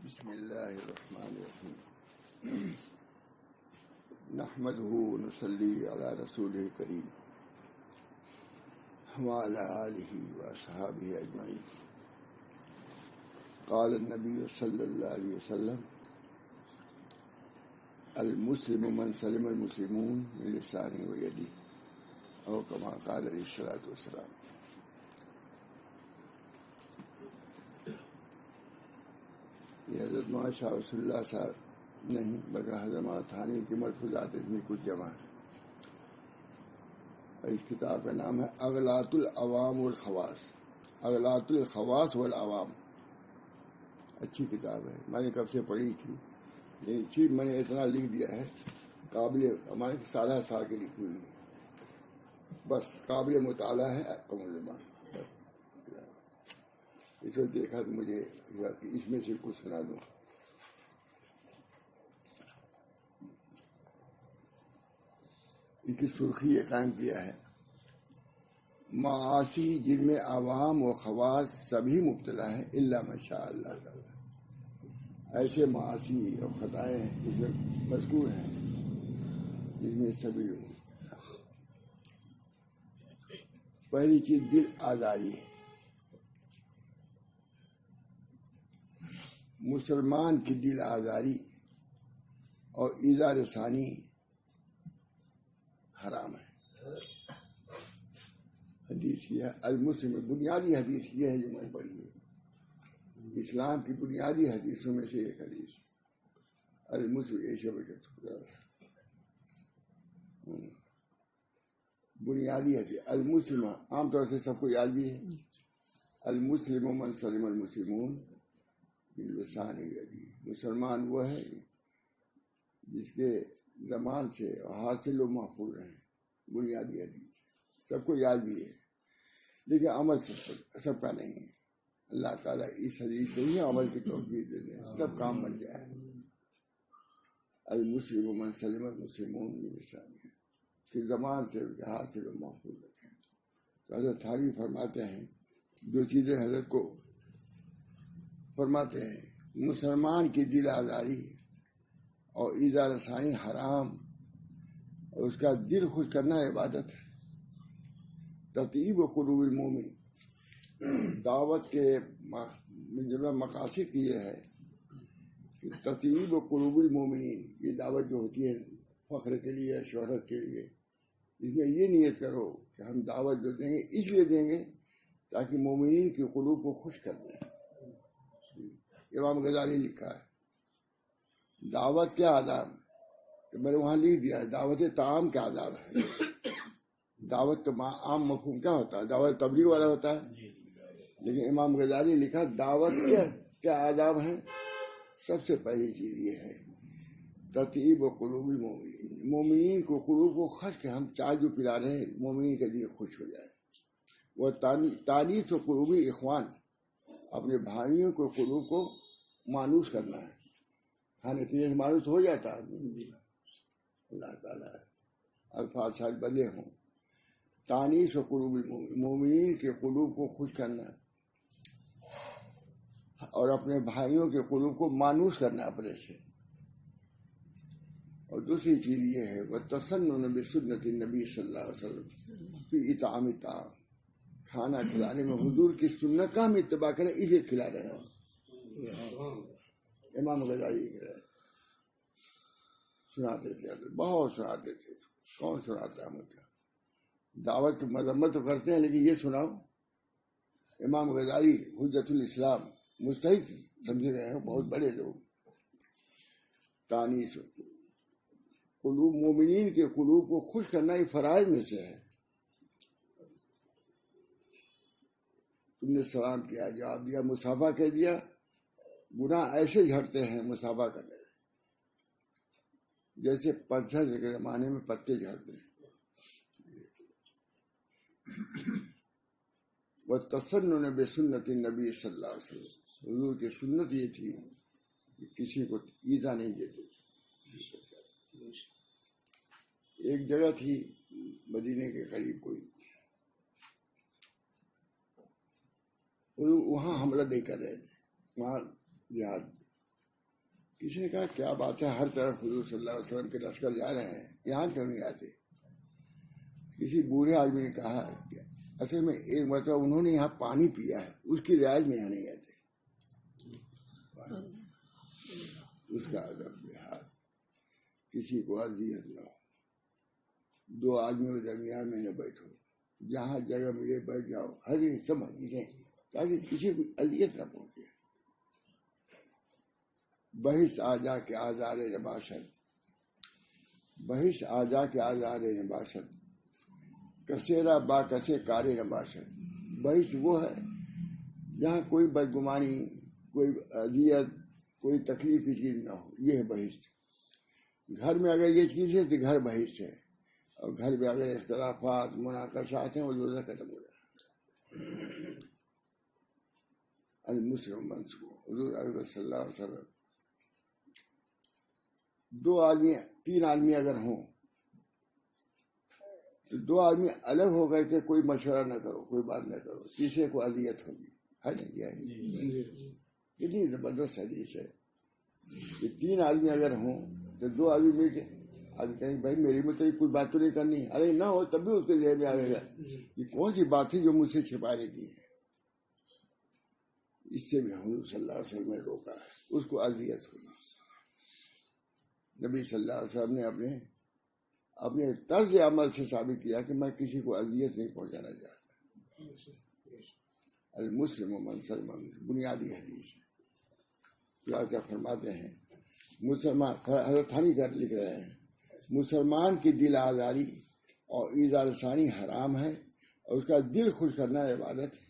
بسم اللہ الرحمن الرحیم نحمده ونصلی علی رسولہ الکریم وعلی آلہ واصحابہ اجمعین قال النبی صلی اللہ علیہ وسلم المسلم من سلم المسلمون من لسانہ ویدہ او کما قال علیہ الصلوۃ والسلام۔ یہ حضرت مولانا شاہ رسول اللہ صاحب نہیں بلکہ حضرت مولانا ثانی کی ملفوظات اس میں کچھ جمع ہے۔ اس کتاب کا نام ہے اغلاط العوام والخواص، اغلاط الخواص والعوام۔ اچھی کتاب ہے، میں نے کب سے پڑھی تھی لیکن صرف میں نے اتنا لکھ دیا ہے قابل ہمارے سالہ سال کی لکھی ہوئی، بس قابل مطالعہ ہے کم زبان۔ اس وقت دیکھا تو مجھے اس میں سے کچھ سنا دوں۔ اس کی سرخی یہ قائم کیا ہے، معاصی جن میں عوام و خواص سبھی مبتلا ہیں الا من شاء اللہ تعالی۔ ایسے معاصی اور خطائیں اس میں مذکور ہیں جس میں سبھی لوگ۔ پہلی چیز دل آزاری ہے۔ مسلمان کی دل آزاری اور ایذا رسانی حرام ہے۔ حدیث یہ ہے المسلم، بنیادی حدیث یہ ہے جو میں نے پڑھی ہے، اسلام کی بنیادی حدیثوں میں سے ایک حدیث المسلم بنیادی حدیث المسلم عام طور سے سب کو یاد بھی ہے، المسلم من سلم المسلمون باللسان یدی۔ مسلمان وہ ہے جس کے زبان سے اور ہاتھ سے لوگ محفوظ رہیں، بنیادی حدیث سب کو یاد بھی ہے لیکن عمل سب کا نہیں ہے۔ اللہ تعالیٰ اس حدیث کو ہی عمل کی توفیق دے دے، سب کام بن جائے۔ المسلم من سلم المسلمون باللسان کہ زبان سے ہاتھ سے لوگ محفوظ رکھیں۔ تو حضرت تھانوی فرماتے ہیں جو چیزیں حضرت کو فرماتے ہیں، مسلمان کی دل آزاری اور ایذا رسانی حرام اور اس کا دل خوش کرنا عبادت ہے۔ تطیب و قلوب المومن، دعوت کے جملہ مقاصد کی یہ ہے کہ تطیب و قلوب المومنین، یہ دعوت جو ہوتی ہے فخر کے لیے، شہرت کے لیے، اس میں یہ نیت کرو کہ ہم دعوت جو دیں گے اس لیے دیں گے تاکہ مومنین کی قلوب کو خوش کر دیں۔ امام غزالی لکھا ہے دعوت کے آداب، تو میں نے وہاں لکھ دیا ہے دعوت طعام کے آداب ہے۔ دعوت کا عام مفہوم کیا ہوتا ہے؟ دعوت تبلیغ والا ہوتا ہے، لیکن امام غزالی لکھا دعوت کے کیا آداب ہیں۔ سب سے پہلی چیز یہ ہے تطیب و قلوب المومنین، مومنین کو قلوب کو خوش کے ہم چائے جو پلا رہے ہیں مومنین کا دل خوش ہو جائے۔ وہ تانیث و قلوب الاخوان، اپنے بھائیوں کو قلوب کو مانوس کرنا ہے، کھانے پینے سے مانوس ہو جاتا ہے۔ اللہ تعالیٰ الفاظ شاید بدلے ہوں۔ تانیث و قلوب مومنین کے قلوب کو خوش کرنا اور اپنے بھائیوں کے قلوب کو مانوس کرنا اپنے سے۔ اور دوسری چیز یہ ہے وہ تسنن بسنت النبی صلی اللہ علیہ وسلم فی اطعام الطعام، کھانا کھلانے میں حضور کی سنت کا ہم اتباع کریں، اسے کھلا رہے ہیں۔ امام غزالی سناتے تھے، بہت سناتے تھے، کون سناتا ہے مجھے؟ دعوت کی مذمت تو کرتے ہیں لیکن یہ سناؤ۔ امام غزالی حجت الاسلام مجتہد سمجھے گئے ہیں، بہت بڑے لوگ۔ تانیث قلوب، مومنین کے قلوب کو خوش کرنا یہ فرائض میں سے ہے۔ تم نے سلام کیا، جواب دیا، مصافحہ کہہ دیا، گناہ ایسے جھڑتے ہیں مصافحہ کرنے جیسے پتجھڑ کے زمانے میں پتے جھڑتے ہیں۔ وہ تسنن بسنت النبی صلی اللہ علیہ وسلم، حضور کی سنت یہ تھی کہ کسی کو ایذا نہیں دیتے۔ ایک جگہ تھی مدینے کے قریب کوئی، وہاں حملہ نہیں کر رہے تھے، وہاں جہاد کسی نے کہا کیا بات ہے، ہر طرف حضور صلی اللہ علیہ وسلم کے لشکر جا رہے ہیں، یہاں کیوں نہیں آتے؟ کسی بوڑھے آدمی نے کہا کہ اصل میں ایک مرتبہ انہوں نے یہاں پانی پیا ہے، اس کی رعایت میں یہاں نہیں آتے۔ اس کا ادب لحاظ، کسی کو اذیت نہ ہو، دو آدمیوں کے درمیان میں نہ بیٹھو، جہاں جگہ ملے بیٹھ جاؤ، حضرت سمجھ لیں تاکہ کسی کو اذیت نہ پہنچے۔ بحث آجا کے آزار نباشد، بحث آجا کے آزار نباشد، کسیرا با کسے کار نباشد۔ بحث وہ ہے جہاں کوئی بدگمانی، کوئی اذیت، کوئی تکلیف کی چیز نہ ہو، یہ ہے بحث۔ گھر میں اگر یہ چیز ہے تو گھر بحث ہے، اور گھر میں اگر اختلافات، مناقشات ہیں، وہ روزہ ختم ہو جائے۔ المسلم منصور، حضور اکبر صلی اللہ علیہ وسلم، دو آدمی، تین آدمی اگر ہوں تو دو آدمی الگ ہو کر کے کوئی مشورہ نہ کرو، کوئی بات نہ کرو، تیسرے کو اذیت ہوگی، ہے نا؟ کتنی زبردست حدیث ہے کہ تین آدمی اگر ہوں تو دو آدمی مل کے آدمی کہیں بھائی میری مطلب کوئی بات تو نہیں کرنی، ارے نہ ہو تب بھی اس کے ذہن میں آئے گا کہ کون سی بات ہے جو مجھ سے چھپانے کی ہے۔ اس سے بھی حضور صلی اللہ علیہ وسلم نے روکا ہے، اس کو اذیت ہوگی۔ نبی صلی اللہ علیہ وسلم نے اپنے طرز عمل سے ثابت کیا کہ میں کسی کو اذیت نہیں پہنچانا چاہتا۔ المسلم من سلم، بنیادی حدیث ہے۔ کیا فرماتے ہیں مسلمان، حضرت تھانی کر لکھ رہے ہیں، مسلمان کی دل آزاری اور ایذا رسانی حرام ہے، اور اس کا دل خوش کرنا عبادت ہے۔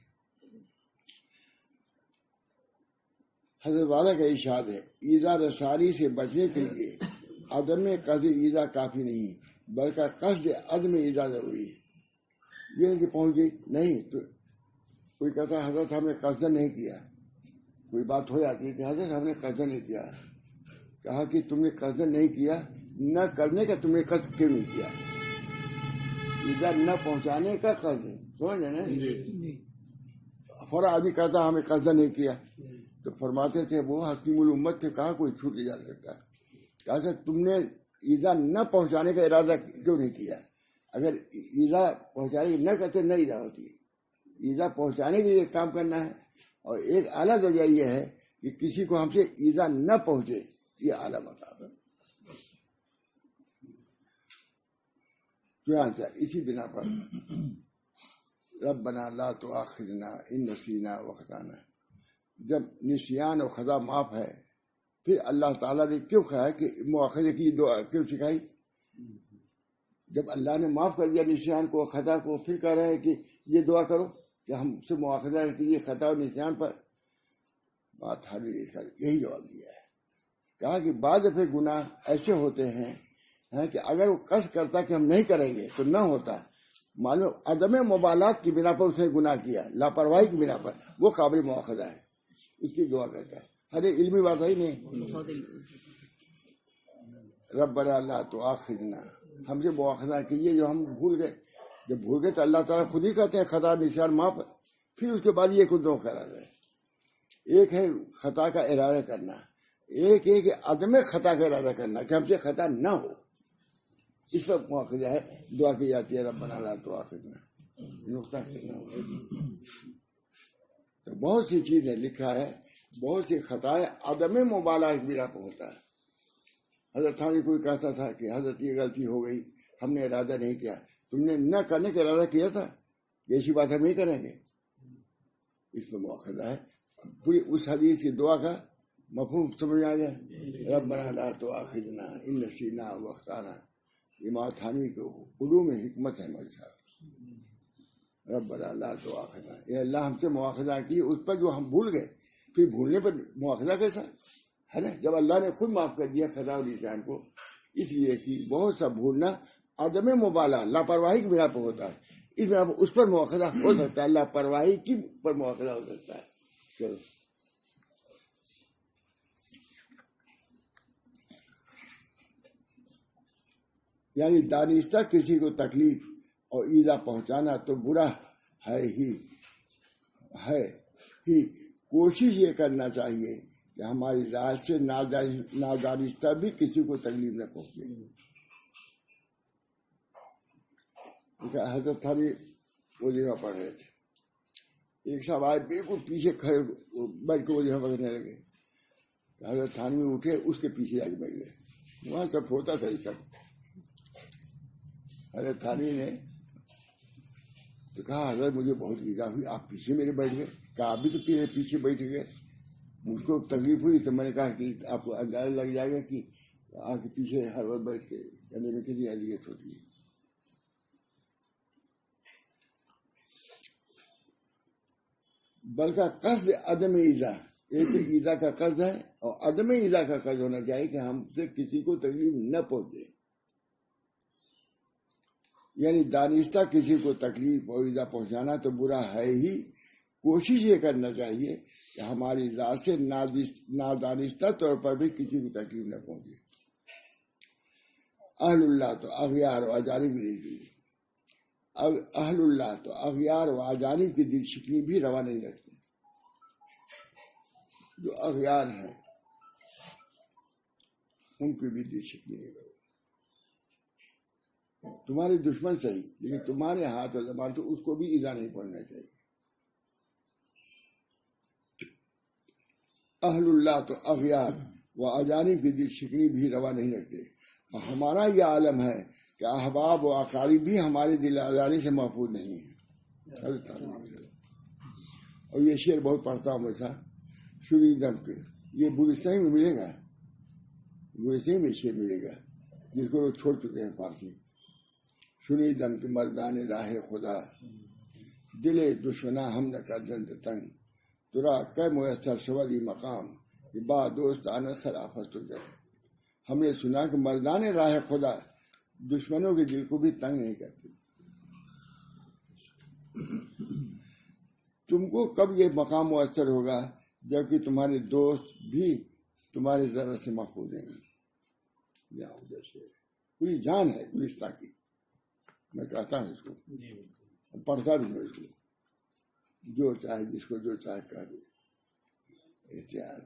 حضرت والا کا ارشاد ہے، ایذا رسانی سے بچنے کے لیے عدم قصد ایذا کافی نہیں، بلکہ قصد عدم ایذا ضروری ہے۔ یہ کہ پہنچ گئی نہیں تو کوئی کہتا ہے حضرت ہم نے قصد نہیں کیا، کوئی بات ہو جاتی ہے کہ حضرت ہم نے قصد نہیں کیا۔ کہا کہ تم نے قصد نہیں کیا، نہ کرنے کا تم نے قصد کیوں نہیں کیا؟ ادھر نہ پہنچانے کا قصد، سمجھ نا؟ فوراً آدمی کہتا ہمیں قصد نہیں کیا، تو فرماتے تھے وہ حکیم الامت تھے، کہاں کوئی چھوٹ جا سکتا۔ کہا کہ تم نے ایذا نہ پہنچانے کا ارادہ کیوں نہیں کیا؟ اگر ایذا پہنچانے نہ کرتے نہ ایذا ہوتی، ایذا پہنچانے کے لیے کام کرنا ہے، اور ایک اعلیٰ درجہ یہ ہے کہ کسی کو ہم سے ایذا نہ پہنچے، یہ اعلیٰ مقام ہے۔ چنانچہ اسی بنا پر ربنا لا تؤاخذنا ان نسینا واخطانا، جب نسیان اور خطا معاف ہے، پھر اللہ تعالیٰ نے کیوں کہا کہ مؤاخذے کی دعا کیوں سکھائی؟ جب اللہ نے معاف کر دیا نسیان کو، خطا کو، پھر کہہ رہے ہیں کہ یہ دعا کرو کہ ہم سے مؤاخذہ کیجیے خطا اور نسیان پر۔ بات حاضر یہی جواب دیا ہے، کہا کہ بعض دفعہ گناہ ایسے ہوتے ہیں کہ اگر وہ قصد کرتا کہ ہم نہیں کریں گے تو نہ ہوتا، معلوم عدم مبالات کی بنا پر اس نے گناہ کیا، لاپرواہی کی بنا پر، وہ قابل مؤاخذہ ہے، اس کی دعا کرتا ہے۔ ہر علمی بات ہے نہیں۔ ربنا لا تؤاخذنا، ہم سے مؤاخذہ کیجیے جو ہم بھول گئے۔ جب بھول گئے تو اللہ تعالیٰ خود ہی کہتے ہیں خطا نسیان معاف، پھر اس کے بعد یہ کچھ دو قرار ہے۔ ایک ہے خطا کا ارادہ کرنا، ایک ہے کہ عدم خطا کا ارادہ کرنا کہ ہم سے خطا نہ ہو، اس پر مؤاخذہ ہے، دعا کی جاتی ہے ربنا لا تؤاخذنا۔ تو بہت سی چیزیں لکھا ہے، بہت سی خطائیں عدم مبالغہ کی بنا پر ہوتا ہے۔ حضرت تھانی کوئی کہتا تھا کہ حضرت یہ غلطی ہو گئی، ہم نے ارادہ نہیں کیا، تم نے نہ کرنے کا ارادہ کیا تھا، ایسی بات ہم نہیں کریں گے، اس پر مؤاخذہ ہے۔ پوری اس حدیث کی دعا کا مفہوم سمجھ آ گیا، ربنا لا تؤاخذنا ان نسینا واخطانا۔ امام تھانی کو علوم حکمت ہے ہمارے ساتھ۔ ربنا لا تؤاخذنا، اے اللہ ہم سے مؤاخذہ کی اس پر جو ہم بھول گئے، پھر بھولنے پر مؤاخذہ کیسا ہے نا؟ جب اللہ نے خود معاف کر دیا خطا اور نسیان کو، اس لیے کہ بہت سا بھولنا عدم مبالغہ، لاپرواہی کی بنا پر ہوتا ہے، اس بنا پر اس پر مؤاخذہ ہو سکتا ہے، لاپرواہی کی پر مؤاخذہ ہو سکتا ہے۔ چلو یعنی دانستہ کسی کو تکلیف اور ایذا پہنچانا تو برا ہے ہی، کوشش یہ کرنا چاہیے کہ ہماری ذات سے نادانستہ بھی کسی کو تکلیف نہ پہنچے. حضرت تھانوی وظیفہ پڑھ رہے تھے, ایک صاحب آئے بالکل پیچھے کھڑے بیٹھ کے وظیفہ پڑھنے لگے. حضرت تھانوی اٹھے, اس کے پیچھے جا کے بیٹھ گئے. وہاں سب ہوتا تھا یہ سب. حضرت تھانوی نے تو کہا حضرت مجھے بہت ایزا ہوئی, آپ پیچھے میرے بیٹھ گئے. کہا آپ بھی تو پیچھے بیٹھ گئے. مجھ کو تکلیف ہوئی تو میں نے کہا کہ آپ کو اندازہ لگ جائے گا کہ آپ کے پیچھے ہر وقت بیٹھ کے کرنے میں کتنی اذیت ہوتی ہے. بلکہ قصد عدم ایزا, ایک ایزا کا قصد ہے اور عدم ایزا کا قصد ہونا چاہیے کہ ہم سے کسی کو تکلیف نہ پہنچے. یعنی دانستہ کسی کو تکلیف اور ایزا پہنچانا تو برا ہے ہی. کوشش یہ کرنا چاہیے کہ ہماری ذات سے نادانستہ طور پر بھی کسی کو تکلیف نہ پہنچے. اہل اللہ تو اغیار و اجانب اہل اللہ تو اغیار و اجانب کی دل شکنی بھی روا نہیں رکھتے. جو اغیار ہیں ان کی بھی دل شکنی نہیں کرو. تمہارے دشمن صحیح, لیکن تمہارے ہاتھ اور زبان سے اس کو بھی ایذا نہیں پہنچنا چاہیے. اہل اللہ تو اغیار و اجانب کی دل شکنی بھی روا نہیں رکھتے. اور ہمارا یہ عالم ہے کہ احباب و اقارب بھی ہمارے دل آزاری سے محفوظ نہیں ہے. اور یہ شعر بہت پڑھتا ہوں ایسا شری دم کے, یہ بلوچستان میں ملے گا, بلوچستان میں شعر ملے گا جس کو لوگ چھوڑ چکے ہیں فارسی. سنی دم کے مردان راہ خدا, دل دشمنا ہم نہ کر دند تنگ, ترا کہ میسر شودی مقام, کہ با دوست آنا خلافت تجھے. ہم نے سنا کہ مردان راہ خدا دشمنوں کے دل کو بھی تنگ نہیں کرتے. تم کو کب یہ مقام میسر ہوگا جبکہ تمہارے دوست بھی تمہاری ذرا سے محفوظ ہیں. پوری جان ہے گلستان کی. میں کہتا ہوں اس کو, پڑھتا بھی ہوں اس کو, جو چاہے جس کو جو چاہے کہہ دے. احتیاط.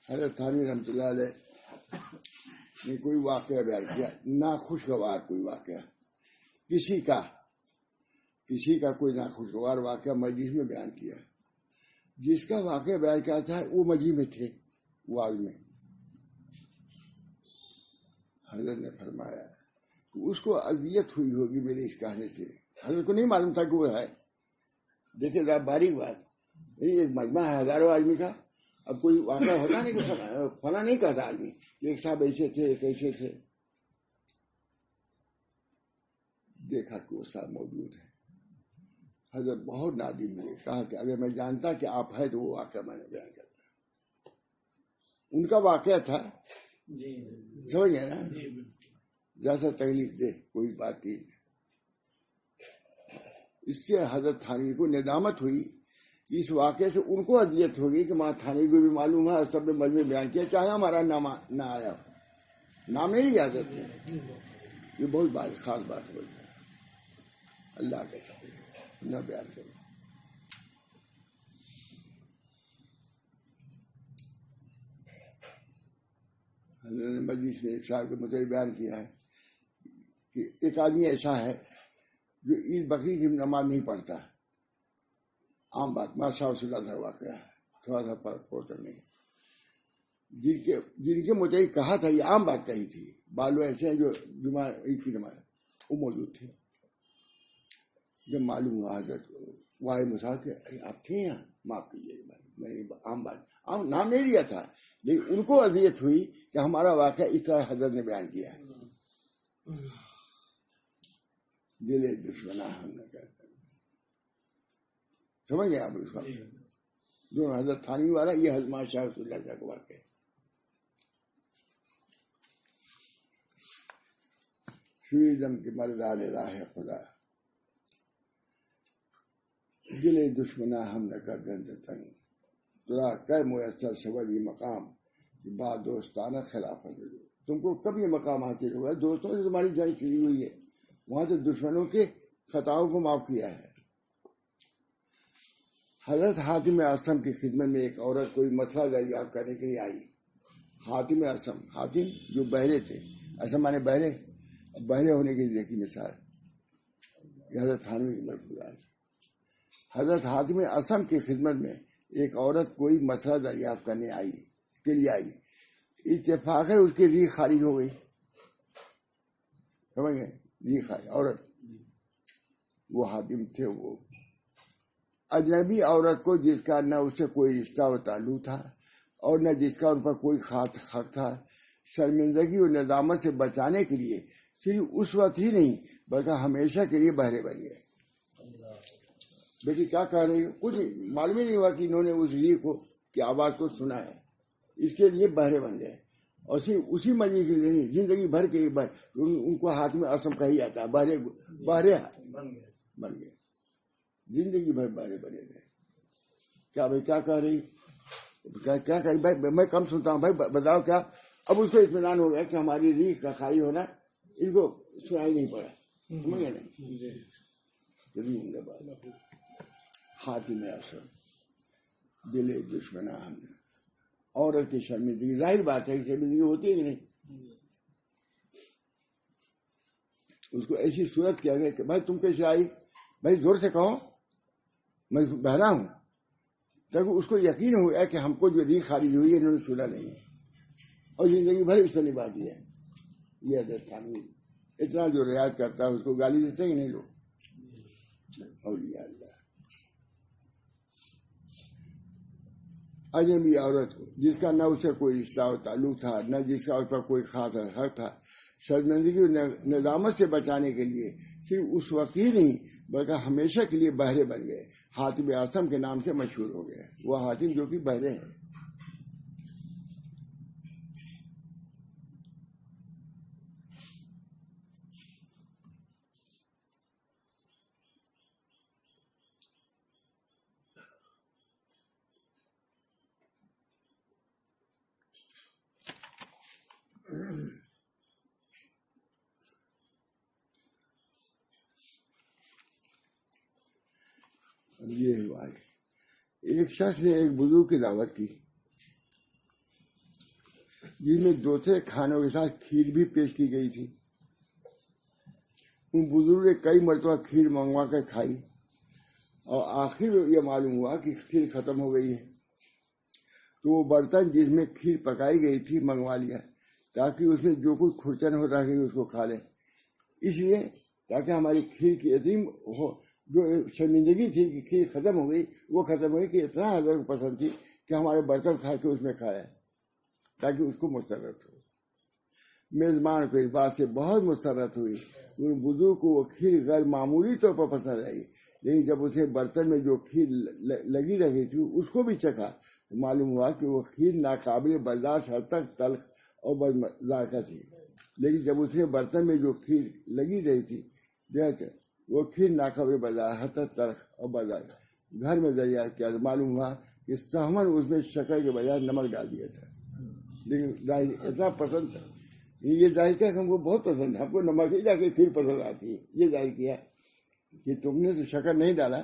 حضرت تھانوی رحمۃ اللہ علیہ نے کوئی واقعہ بیان کیا, ناخوشگوار کوئی واقعہ, کسی کا کوئی ناخوشگوار واقعہ مجلس میں بیان کیا. جس کا واقعہ بیان کیا تھا وہ مجلس میں تھے, واز میں. حضرت نے فرمایا کہ اس کو اذیت ہوئی ہوگی میرے اس کہنے سے. حضرت کو نہیں معلوم تھا کہ وہ ہے. دیکھیں ذرا باریک بات, ایک مجمع ہے ہزاروں آدمی کا. اب کوئی واقعہ ہوتا نہیں کہ فلاں نہیں کہتا آدمی ایک صاحب ایسے تھے ایک ایسے تھے. دیکھا کہ وہ صاحب موجود ہے. حضرت بہت نادم ہوئے, کہا کہ اگر میں جانتا کہ آپ ہیں تو وہ واقعہ میں نے بیان کرتا. ان کا واقعہ تھا, سمجھ گئے نا, جیسا تکلیف دے کوئی بات نہیں. اس سے حضرت تھانوی کو ندامت ہوئی. اس واقعے سے ان کو اذیت ہوگی کہ ماں تھانوی کو بھی معلوم ہے اور سب نے مجمع بیان کیا, چاہے ہمارا نام نہ آیا ہو. نام میری عادت ہے, یہ بہت خاص بات بولتا ہے. اللہ کے ساتھ نہ بیان کرو. حضرت نے مجلس میں ایک صاحب کے متعلق بیان کیا ہے کہ ایک آدمی ایسا ہے جو عید بقرعید کی نماز نہیں پڑھتا. عام بات, ماشاء اللہ واقعہ ہے, تھوڑا سا فرق نہیں. جن کے متعلق کہا تھا یہ عام بات کہی تھی. بالو ایسے ہیں جو جمعہ عید کی نماز وہ موجود تھے. جب معلوم ہوا حضرت وائے مساف کے آپ تھے یہاں, معاف کیجیے, میں عام بات عام نام نہیں لیا تھا, لیکن ان کو اذیت ہوئی کہ ہمارا واقعہ اس طرح حضرت نے بیان کیا ہے. دل دشمنا ہم نے کہتے سمجھ گئے آپ اس کا. جو حضرت تھانوی والا یہ حضرت شاہ رسول اللہ کا واقعہ ہے. شوی دم کے مردان راہ خدا, دل دشمنا ہم نہ کر دند تنگ, ترا کہ میسر شود یہ مقام, با دوستانہ خلافت. تم کو کب یہ مقام حاصل ہوا؟ دوستوں سے تمہاری جنگ شروع ہوئی ہے, وہاں سے دشمنوں کے خطاؤں کو معاف کیا ہے. حضرت حاتم اعصم کی خدمت میں ایک عورت کوئی مسئلہ دریافت کرنے کے لیے آئی. حاتم اعصم، حاتم جو بہرے تھے، اعصم مانے بہرے، بہرے ہونے کی دیکھی مثال. یہ حضرت تھانوی کی مرفوعات. حضرت حاتم اعصم کی خدمت میں ایک عورت کوئی مسئلہ دریافت کرنے کے لیے آئی. اتفاقاً اس کی ریح خارج ہو گئی. سمجھ گئے؟ ریح خارج. عورت، وہ حاتم تھے، وہ اجنبی عورت کو جس کا نہ اس سے کوئی رشتہ و تعلق تھا اور نہ جس کا ان پر کوئی خاص حق تھا، شرمندگی اور ندامت سے بچانے کے لیے صرف اس وقت ہی نہیں بلکہ ہمیشہ کے لیے بہرے بن گئے. بیٹی کیا کہہ رہی ہے؟ کچھ معلوم ہی نہیں ہوا کہ انہوں نے اس ریح کو کی آواز کو سنا ہے، اس کے لیے بہرے بن گئے. اور صرف اسی مجلس کے لیے نہیں، زندگی بھر کے لیے ان کو ہاتھ میں اعصم کہا جاتا ہے. بہرے بن گئے، زندگی بھر بہرے بنے گئے. کیا بھائی کیا کہہ رہی؟ کیا کہی بھائی؟ میں کم سنتا ہوں. بھائی بتاؤ کیا؟ اب اس کو اطمینان ہو گیا کہ ہماری ریح کا خالی ہونا ان کو سنائی نہیں پڑا. سمجھ گئے نا؟ حاتم اعصم دل دشمنا ہم نے. عورت کی شرمندگی، ظاہر بات ہے شرمندگی ہوتی ہے کہ نہیں. اس کو ایسی صورت کیا گیا کہ بھائی تم کیسے آئی؟ بھائی زور سے کہو، میں بہرا ہوں. تاکہ اس کو یقین ہو گیا کہ ہم کو جو ریح خارج ہوئی ہے انہوں نے سنا نہیں ہے اور زندگی بھر اس نے نبھا دیا ہے. یہ حضرت قانون اتنا جو رعایت کرتا ہے اس کو گالی دیتے ہیں کہ نہیں لوگ؟ اولیاء اللہ. اجنبی عورت کو جس کا نہ اس سے کوئی رشتہ و تعلق تھا نہ جس کا اس پر کوئی خاص حق تھا، شرمندگی اور ندامت سے بچانے کے لیے صرف اس وقت ہی نہیں بلکہ ہمیشہ کے لیے بہرے بن گئے. حاتم اعصم کے نام سے مشہور ہو گئے. وہ حاتم جو کہ بہرے ہیں. یہ ہوا ہے. ایک شخص نے ایک بزرگ کی دعوت کی جس میں دوسرے کھانوں کے ساتھ کھیر بھی پیش کی گئی تھی. ان بزرگ نے کئی مرتبہ کھیر منگوا کر کھائی اور آخر یہ معلوم ہوا کہ کھیر ختم ہو گئی ہے. تو وہ برتن جس میں کھیر پکائی گئی تھی منگوا لیا تاکہ اس میں جو کچھ کھرچن ہو رہا ہے اس کو کھا لیں. اس لیے تاکہ ہماری کھیر کی عظیم ہو، جو شرمندگی تھی کہ کھیر ختم ہو گئی وہ ختم ہو گئی کہ اتنا حضرت کو پسند تھی کہ ہمارے برتن کھا کے اس میں کھایا تاکہ اس کو مسرت ہو. میزبان کو اس بات سے بہت مسرت ہوئی. ان بزرگ کو وہ کھیر غیر معمولی طور پر پسند آئی، لیکن جب اسے برتن میں جو کھیر لگی رہی تھی اس کو بھی چکھا تو معلوم ہوا کہ وہ کھیر ناقابل برداشت حد تک تلخ اور بد ذائقہ تھی. لیکن جب اس نے برتن میں جو کھیر لگی رہی تھی وہ کھیر ناقابل برداشت حد تک تلخ اور بد ذائقہ. گھر میں دریافت کیا تو معلوم ہوا کہ سہمن اس میں شکر کے بجائے نمک ڈال دیا تھا. لیکن ظاہر اتنا پسند تھا، یہ ظاہر کیا کہ ہم کو بہت پسند ہے، ہم کو نمک ہی جا کے کھیر پسند آتی ہے. یہ ظاہر کیا کہ تم نے تو شکر نہیں ڈالا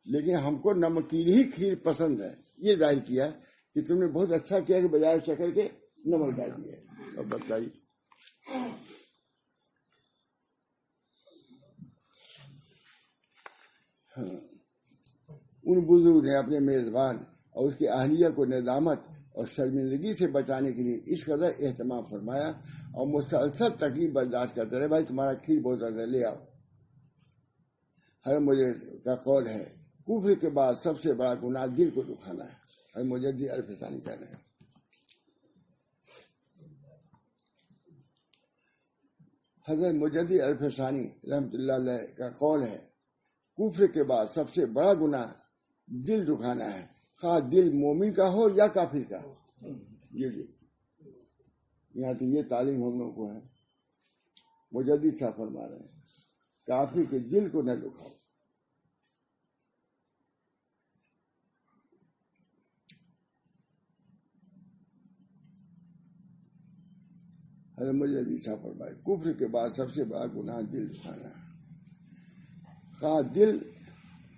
لیکن ہم کو نمکین ہی کھیر پسند ہے. یہ ظاہر کیا کہ تم نے بہت اچھا کیا کہ بجائے شکر کے نمک ڈال دیا. اور بتائیے ان بزرگ نے اپنے میزبان اور اس کی اہلیہ کو ندامت اور شرمندگی سے بچانے کے لیے اس قدر اہتمام فرمایا اور مسلسل تکلیف برداشت کرتے رہے. بھائی تمہارا کھیر بہت زیادہ لے آؤ. ہر مجھے کا قول ہے کفر کے بعد سب سے بڑا گناہ دل کو دکھانا ہے. ہر مجدد الفسانی کہہ رہے ہیں. حضرت مجدد الفسانی رحمۃ اللہ علیہ کا قول ہے کفر کے بعد سب سے بڑا گناہ دل دکھانا ہے، خواہ دل مومن کا ہو یا کافر کا. یہ یہاں تو یہ تعلیم ہم لوگوں کو ہے. مجدد صاحب فرما رہے ہیں کافر کے دل کو نہ دکھاؤ. حضرت مجدد صاحب فرمائے کفر کے بعد سب سے بڑا گناہ دل دکھانا ہے، خواہ دل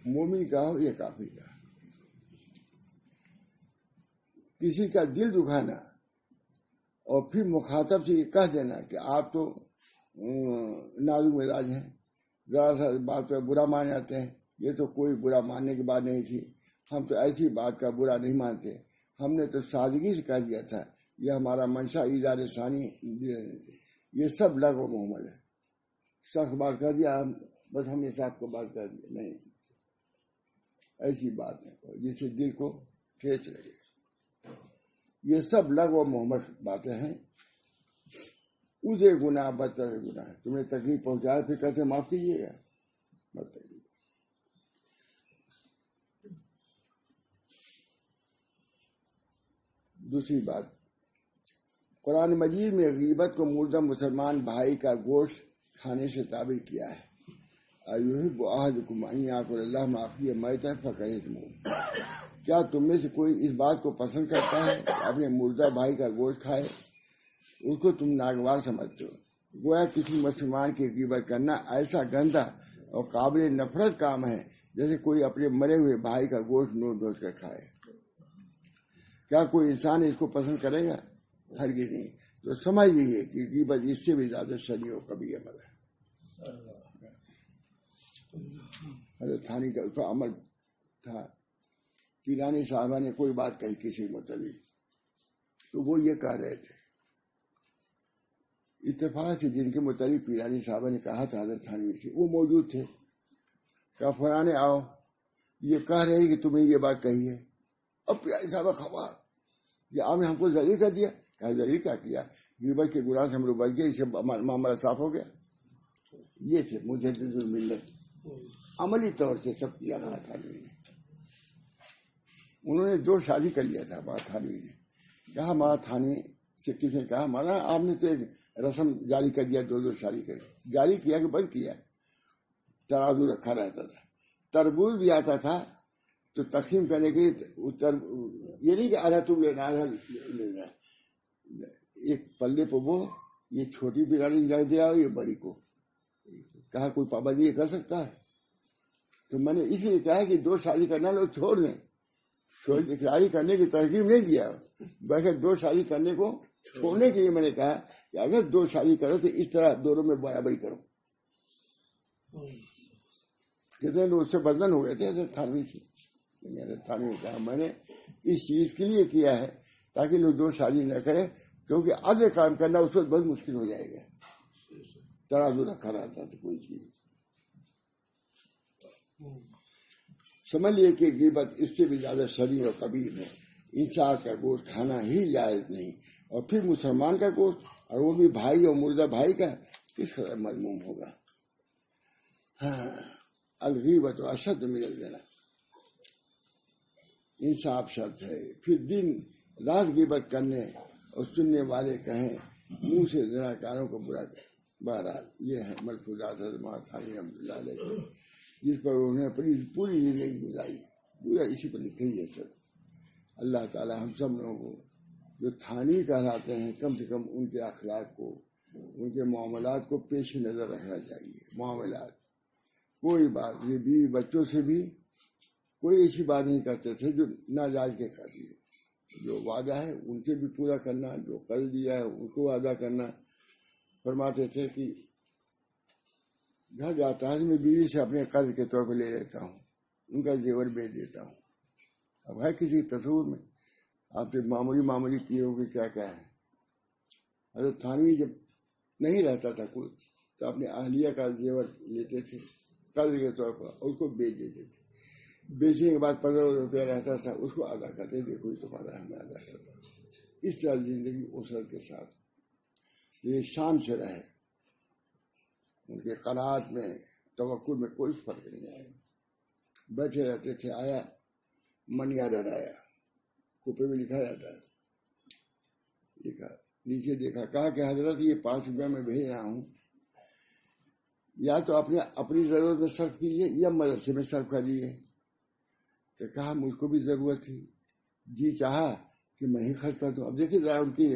مومن کا ہو یا کافر کا. کسی کا دل دکھانا اور پھر مخاطب سے یہ کہہ دینا کہ آپ تو نازک مزاج ہیں، ذرا سا بات پر برا مان جاتے ہیں، یہ تو کوئی برا ماننے کی بات نہیں تھی، ہم تو ایسی بات کا برا نہیں مانتے، ہم نے تو سادگی سے کہہ دیا تھا، یہ ہمارا منشا ایجاد ثانی، یہ سب لغو محمل ہے، سخت بات کر دیا بس ہم نے صاحب کو بات کر دیا، نہیں، ایسی بات نہیں جس سے دل کو ٹھیس لگے، یہ سب لغو محمل باتیں ہیں، اسے گناہ بدتر گناہ ہے، تمہیں تکلیف پہنچایا پھر کہتے معاف کیجیے گا، مت کیجیے۔ دوسری بات، قرآن مجید میں غیبت کو مردہ مسلمان بھائی کا گوشت کھانے سے تعبیر کیا ہے، ایحب احدکم ان یاکل اللحم اخیہ میتا فکرہتموہ، کیا تم میں سے کوئی اس بات کو پسند کرتا ہے کہ اپنے مردہ بھائی کا گوشت کھائے، اس کو تم ناگوار سمجھتے ہو۔ گویا کسی مسلمان کی غیبت کرنا ایسا گندا اور قابل نفرت کام ہے جیسے کوئی اپنے مرے ہوئے بھائی کا گوشت نوچ نوچ کر کھائے۔ کیا کوئی انسان اس کو پسند کرے گا؟ ہرگز نہیں۔ تو سمجھ لیجیے کہ غیبت اس سے بھی زیادہ شرعی و کبیرہ عمل ہے۔ حضرت تھانی کا اس پر عمل تھا، پیرانی صاحبہ نے کوئی بات کہی کسی متعلق تو وہ یہ کہہ رہے تھے، اتفاق سے جن کے متعلق پیرانی صاحبہ نے کہا تھا حضرت تھانوی سے وہ موجود تھے، کہا فلانے آؤ یہ کہہ رہے کہ تمہیں یہ بات کہی ہے، اب پیرانی صاحبہ خبر کہ آپ نے ہم کو ذلیل کر دیا، کہا ذلیل کیا کیا، غیبت کے گناہ سے ہم لوگ بچ گئے، اس سے معاملہ صاف ہو گیا۔ یہ تھے مجدد الملت، عملی طور سے سب کیا رہا تھانوی نے۔ انہوں نے 2 شادی کر لیا تھا ہمارا تھانوی نے، کہا ہمارا تھانوی سے کسی نے کہا ہمارا آپ نے تو ایک رسم جاری کر دیا، 2 شادی کر جاری کیا کہ بند کیا، ترازو رکھا رہتا تھا، تربوز بھی آتا تھا تو تقسیم کرنے کے لیے یہ نہیں کہ آدھا تم لینا آدھا لینا، ایک پلے پہ وہ یہ چھوٹی بریانی جا دیا یہ بڑی کو، کہا کوئی پابندی کر سکتا ہے؟ تو میں نے اس لیے کہا کہ 2 شادی کرنا لوگ چھوڑ دیں، شادی کرنے کی ترغیب نہیں دیا، بلکہ 2 شادی کرنے کو چھوڑنے کے لیے میں نے کہا کہ اگر 2 شادی کرو تو اس طرح دونوں میں برابری کرو۔ کتنے لوگ اس سے بدن ہو گئے تھے حضرت تھانوی سے، تھانوی نے کہا میں نے اس چیز کے لیے کیا ہے تاکہ لوگ 2 شادی نہ کریں، کیونکہ عدل قائم کرنا اس وقت بہت مشکل ہو جائے گا، ترازو رکھا رہتا تھا کوئی چیز۔ سمجھ لیے کہ غیبت اس سے بھی زیادہ شرعی و کبیر ہے، انسان کا گوشت کھانا ہی جائز نہیں، اور پھر مسلمان کا گوشت اور وہ بھی بھائی اور مردہ بھائی کا کس قدر مذموم ہوگا۔ ہاں، الغیبت اشد من الزنا، انصاف شرط ہے۔ پھر دن رات غیبت کرنے اور سننے والے کہیں منہ سے زناکاروں کو برا کہیں۔ بہرحال یہ ہے ملفوظات حضرت تھانوی رحمۃ اللہ علیہ جس پر انہوں نے اپنی پوری زندگی گزاری، پورا اسی پر لکھی ہے سب۔ اللہ تعالی ہم سب لوگوں کو جو تھانوی کہلاتے ہیں کم سے کم ان کے اخلاق کو، ان کے معاملات کو پیش نظر رکھنا چاہیے۔ معاملات کوئی بات یہ بیوی بچوں سے بھی کوئی ایسی بات نہیں کرتے تھے جو ناجائز کے کر دیے، جو وعدہ ہے ان سے بھی پورا کرنا، جو قرض دیا ہے ان کو ادا کرنا۔ فرماتے تھے کہ گھر جاتا ہے میں بیوی سے اپنے قرض کے طور پہ لے لیتا ہوں، ان کا زیور بیچ دیتا ہوں۔ اب ہے کسی تصور میں آپ سے معمولی کیے ہوگی کیا کیا ہے۔ حضرت تھانوی جب نہیں رہتا تھا کچھ تو اپنے اہلیہ کا زیور لیتے تھے قرض کے طور پر اور اس کو بیچ دیتے تھے، بیچنے کے بعد 15 روپیہ رہتا تھا اس کو ادا کرتے، دیکھو تمہارا ہمیں ادا کرتا۔ اس طرح زندگی اسرت کے ساتھ یہ شان سے رہے، ان کے قناعت میں توکل میں کوئی فرق نہیں آیا، بیٹھے رہتے تھے۔ آیا منی آرڈر آیا، کوپے میں لکھا جاتا ہے، لکھا نیچے دیکھا، کہا کہ حضرت یہ 5 روپیہ میں بھیج رہا ہوں، یا تو اپنی ضرورت میں صرف کیجیے یا مدرسے میں صرف کر دیجیے۔ تو کہا مجھ کو بھی ضرورت تھی، جی چاہا کہ میں ہی خرچ کر دوں۔ اب دیکھیے ذرا ان کی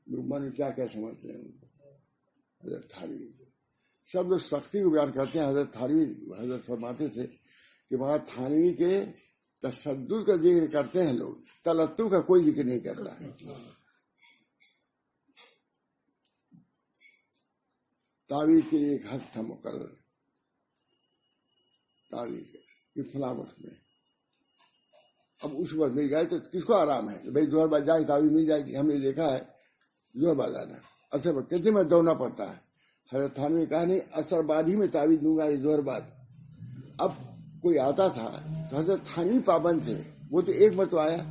لوگ کیا کیا سمجھتے ہیں ان کو۔ حضرت تھانوی سب لوگ سختی کو بیان کرتے ہیں، حضرت تھانوی حضرت فرماتے تھے کہ وہاں تھانوی کے تشدد کا ذکر کرتے ہیں لوگ، تلطف کا کوئی ذکر نہیں کرتا ہے. تعویذ کے لیے ایک حد تھا مقرر، تعویذ کہ فلاں وقت میں. اب اس وقت مل جائے تو کس کو آرام ہے؟ بھائی ظہر بعد جائے تعویذ مل جائے گی. ہم نے دیکھا ہے ظہر بعد آنا، اثر بعد کتنے میں دوڑنا پڑتا ہے. حضرت تھانوی نے کہا نہیں اثر بعد ہی میں تعویذ دوں گا، ظہر بعد. اب کوئی آتا تھا تو حضرت تھانوی پابند تھے، وہ تو ایک مرتبہ آیا،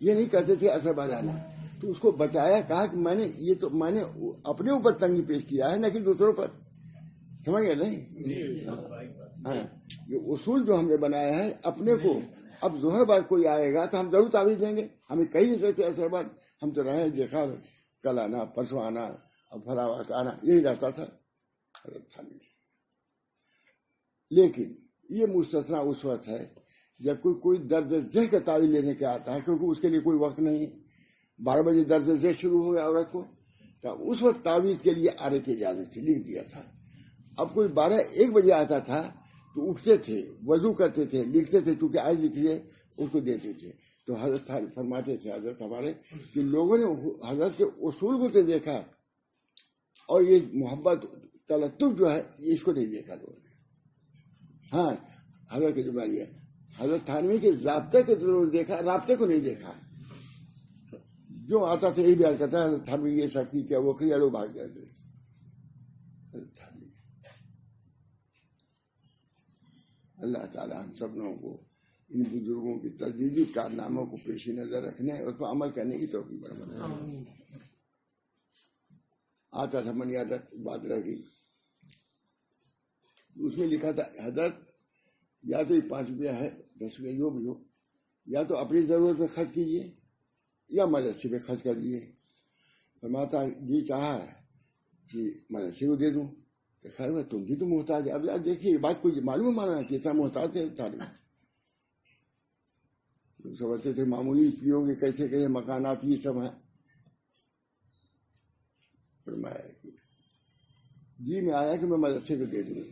یہ نہیں کہتے تھے اثر بعد آنا. تو اس کو بچایا، کہا کہ میں نے اپنے اوپر تنگی پیش کیا ہے نہ کہ دوسروں پر. سمجھ گئے نہیں؟ ہاں، یہ اصول جو ہم نے بنایا ہے اپنے کو. اب ظہر بعد کوئی آئے گا تو ہم ضرور تعویذ دیں گے. ہمیں کہیں نہیں سکتے اثر بعد. ہم تو رہے دیکھا کل آنا پرسوں آنا اب فلاں وقت آنا، یہی رہتا تھا. لیکن یہ مستثنا اس وقت ہے جب کوئی درد ذہ کا تعویذ لینے کے آتا ہے، کیونکہ اس کے لیے کوئی وقت نہیں. 12 بجے درد ذہ شروع ہو گیا عورت کو، تو اس وقت تعویذ کے لیے آنے کی اجازت تھی، لکھ دیا تھا. اب کوئی 12-1 بجے آتا تھا تو اٹھتے تھے، وضو کرتے تھے، لکھتے تھے، کیونکہ آج لکھیے اس کو دیتے تھے. تو حضرت فرماتے تھے حضرت ہمارے کہ لوگوں نے حضرت کے اصول کو تو دیکھا اور یہ محبت تلطف جو ہے اس کو نہیں دیکھا لوگوں نے. ہاں حضرت کے ذمہ یہ حضرت تھانوی کے ضابطے کو ضرور دیکھا، رابطے کو نہیں دیکھا. جو آتا تھا یہی بیان کرتا ہے حضرت تھانوی یہ سختی کیا وہ کیا، لوگ بھاگ جاتے. اللہ تعالیٰ ہم سب لوگوں کو ان بزرگوں کی تجدیدی کارناموں کو پیش نظر رکھنے اور اس پر عمل کرنے کی توفیق فرمائے. آتا تھا من یاد بات رہ گئی، اس میں لکھا تھا حضرت یا تو یہ 5 روپیہ ہے 10 روپیہ جو بھی ہو، یا تو اپنی ضرورت میں خرچ کیجیے یا مدرسے پہ خرچ کر دیجیے. فرماتا جی چاہا ہے کہ مدرسے کو دے دوں، خیر میں تم بھی تو محتاج ہے. اب یار دیکھیے بات کوئی معلوم مانا کہ اتنا محتاج تھے تعلیم. سمجھتے تھے معمولی پیو گے کیسے کیسے مکانات یہ سب ہیں. فرمایا جی میں آیا کہ میں مدرسے کو دے دوں.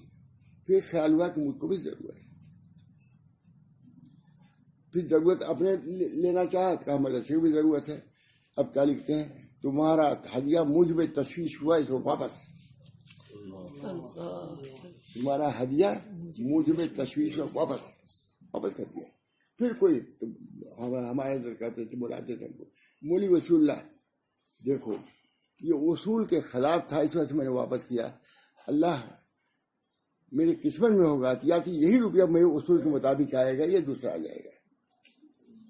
پھر خیال ہوا کہ مجھ کو بھی ضرورت ہے. پھر ضرورت اپنے لینا چاہا، کہا مدرسے کو بھی ضرورت ہے. اب کیا لکھتے ہیں، تمہارا ہدیہ مجھ میں تشویش ہوا، اس کو واپس. تمہارا ہدیہ مجھ میں تشویش ہوا، واپس کر دیا. پھر کوئی ہمارے ادھر کہتے تھے، بلاتے تھے ہم کو مولی وسیع اللہ، دیکھو یہ اصول کے خلاف تھا، اس وجہ سے میں نے واپس کیا. اللہ میری قسمت میں ہوگا یا تو یہی روپیہ میرے اصول کے مطابق آئے گا، یہ دوسرا آ جائے گا.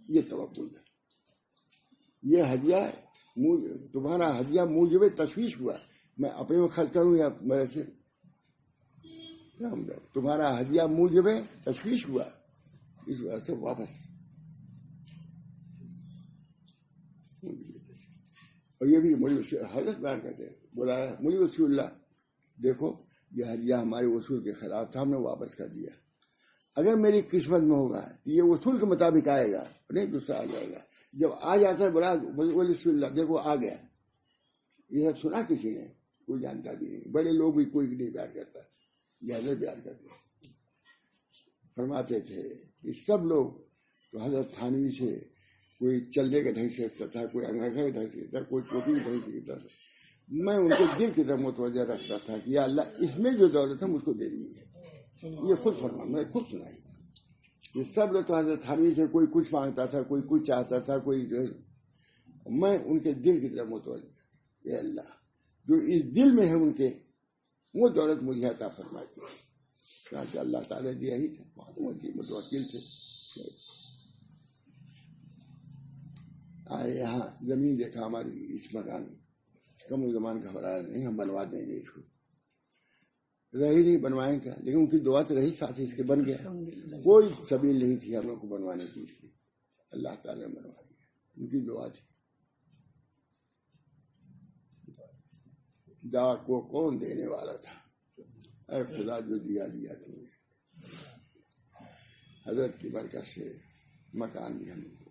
یہ توکل ہے. یہ ہدیہ تمہارا ہدیہ مجھ میں تشویش ہوا، میں اپنے میں خرچ کروں یا میرے سے. تمہارا ہدیہ مجھ میں تشویش ہوا، اس وجہ سے واپس. اور یہ بھی حضرت بیان کرتے ہیں، بولا مولی وسیع اللہ دیکھو یہ ہدیہ ہمارے اصول کے خلاف تھا، ہم نے واپس کر دیا. اگر میری قسمت میں ہوگا یہ اصول کے مطابق آئے گا، نہیں دوسرا آ جائے گا. جب آ جاتا ہے بڑا مولی وسیع اللہ دیکھو آ گیا. یہ سب سنا کسی نے؟ کوئی جانتا بھی نہیں. بڑے لوگ بھی کوئی نہیں بیان کرتا، یہ حضرت بیان کرتے. فرماتے تھے کہ سب لوگ تو حضرت تھانوی سے کوئی چلنے کا ڈھنگ سیکھتا تھا، کوئی انگاکھا کا ڈھنگ سیکھتا تھا، کوئی ٹوپی کا ڈھنگ سیکھتا تھا. میں ان کو دل کی طرف متوجہ رکھتا تھا کہ یا اللہ اس میں جو دولت ہے مجھ کو دے دیجیے. یہ خود فرما، میں خود سنائی. یہ سب لوگ تو حضرت تھانوی سے کوئی کچھ مانگتا تھا، کوئی کچھ چاہتا تھا، کوئی میں ان کے دل کی طرف متوجہ. اے اللہ جو اس دل میں ہے ان کے، وہ دولت مجھے عطا فرما دی. کہ اللہ تعالیٰ دیا ہی تھا، متوکل تھے. آئے یہاں زمین دیکھا ہماری اس مکان کم زمان کا بڑا نہیں، ہم بنوا دیں گے اس کو. رہی نہیں بنوائیں گا، لیکن ان کی دعا تو رہی، ساتھ اس کے بن گیا. کوئی سبیل نہیں تھی ہم لوگ کو بنوانے کی، اس کی اللہ تعالیٰ نے بنوا دیا. ان کی دعا تھی. دا کو کون دینے والا تھا، اے خدا جو دیا تم نے. حضرت کی برکت سے مکان بھی ہم کو،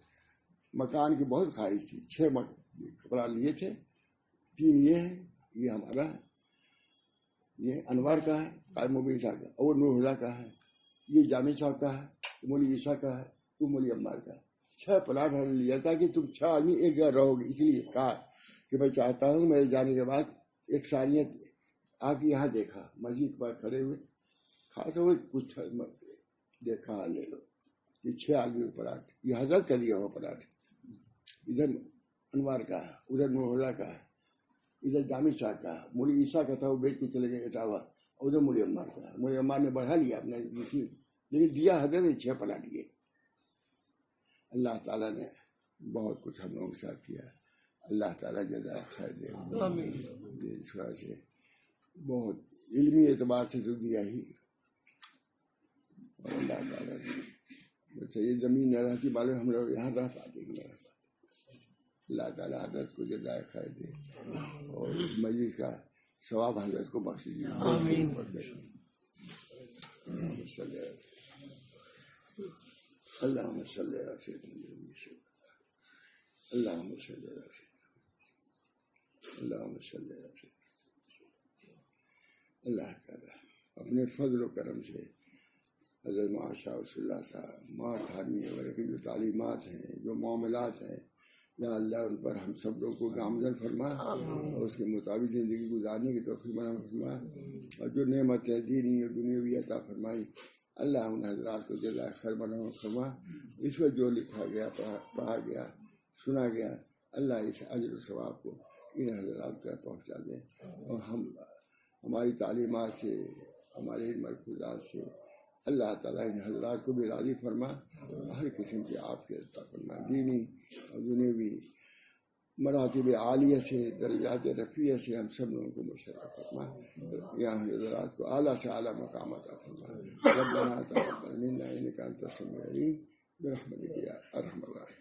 مکان کی بہت خواہش تھی. 6 کپڑا لیے تھے، 3 یہ ہے، یہ ہمارا ہے، یہ انوار کا ہے، قائم مبین صاحب کا، اور نور اللہ کا ہے، یہ جامع صاحب کا ہے، مولی عیسیٰ کا ہے، مولی عمار کا 6 پلاٹ ہم نے لیا تھا کہ تم 6 آدمی ایک جگہ رہو گے، اس لیے کہا کہ میں چاہتا ہوں میرے جانے کے بعد ایک ساریت آ کے یہاں دیکھا، مسجد کے پاس کھڑے ہوئے خاص ہوئے کچھ دیکھا لے لو، یہ 6 آدمی پلاٹ، یہ حضرت کا دیا ہوا پلاٹ، ادھر انوار کا ہے، ادھر محلہ کا ہے، ادھر جامع صاحب کا، مولی عیسیٰ کا تھا وہ بیچ کے چلے گئے اٹاوا، ادھر مولی عمار کا، مولی عمار نے بڑھا لیا اپنا لیکن دیا حضرت نے 6 پلاٹ دیے۔ اللہ تعالیٰ نے بہت کچھ ہم لوگوں کے ساتھ کیا، اللہ تعالیٰ جزائے خیر دے، اس وجہ سے بہت علمی اعتبار سے تو دیا ہی، اور اللہ تعالیٰ نے یہ زمین نہ رہتی معلوم ہم لوگ یہاں رہ پاتے کہ نہ رہ پاتے۔ اللہ تعالیٰ حضرت کو جزائے خیر دے اور اس مجلس کا ثواب حضرت کو بخش دے، آمین۔ اللہم صلی علی سیدنا اللہم صلی علی سیدنا اللہم صلی علی سیدنا۔ اللہ تعالیٰ اپنے فضل و کرم سے حضرت مولانا شاہ رسول اللہ صاحب ماتحانی وغیرہ کی جو تعلیمات ہیں، جو معاملات ہیں، یا اللہ ان پر ہم سب لوگ کو گامزن فرما اور اس کے مطابق زندگی گزارنے کی توفیق بنا فرما، اور جو نعمتیں دینی اور دنیاوی عطا فرمائی اللہ ان حضرات کو جزائے خیر بنا فرما۔ اس وقت جو لکھا گیا، پڑھا گیا، سنا گیا، اللہ اس اجر و ثواب کو ان حضرات تک پہنچا دے، اور ہماری تعلیمات سے، ہمارے ملفوظات سے اللہ تعالیٰ ان حضرات کو بھی راضی فرما، ہر قسم کے آپ کے عطا فرما، دینی اور دنیاوی مراتب عالیہ سے، درجات رفیع سے ہم سب لوگوں کو مشرف فرما، یہاں حضرات کو اعلیٰ سے اعلیٰ مقام عطا فرما۔ ربنا تقبل منا انک انت السمیع العلیم برحمتک یا ارحم الراحمین۔